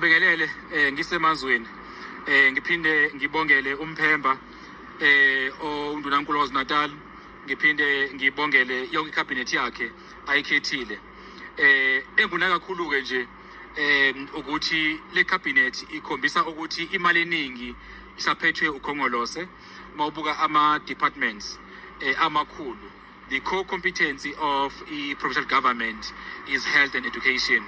ngibingelele ngisemazweni ngiphinde ngibongele umphemba oNdunankulu waZulu-Natal ngiphinde ngibongele yonke icabinet yakhe ayikhethile enguna kakhulu ke nje ukuthi le cabinet ikhombisa ukuthi imali eningi isaphethwe ukhongolose mawubuka ama departments amakhulu. The core competency of provincial government is health and education.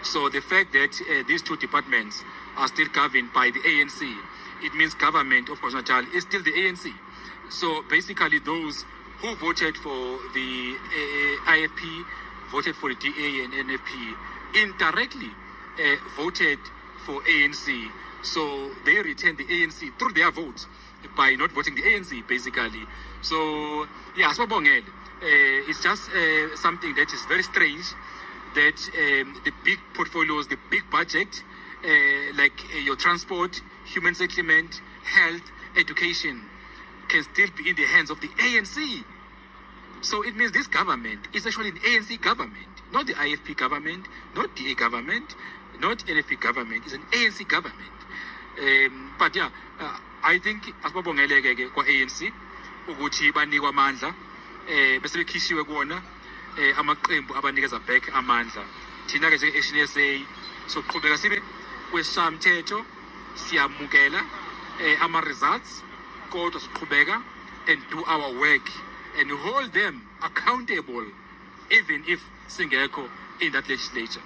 So the fact that these two departments are still governed by the ANC, it means government of KwaZulu-Natal is still the ANC. So basically those who voted for the IFP, voted for the DA and NFP, indirectly voted for ANC. So they retained the ANC through their votes by not voting the ANC, basically. So, yeah, it's just something that is very strange that the big portfolios, the big budget, like your transport, human settlement, health, education, can still be in the hands of the ANC. So it means this government is actually an ANC government, not the IFP government, not DA government, not NFP government. It's an ANC government. But yeah, I think asibabongeleke kwa ANC ukuthi banikwa amandla bese bekhishiwe kuona amaqembu abanikeza back amandla. Thina ke nje Action SA soqhubeka sibe kweshamthetho siyamukela ama results kodwa siqhubeka and do our work and hold them accountable even if singekho in that legislature.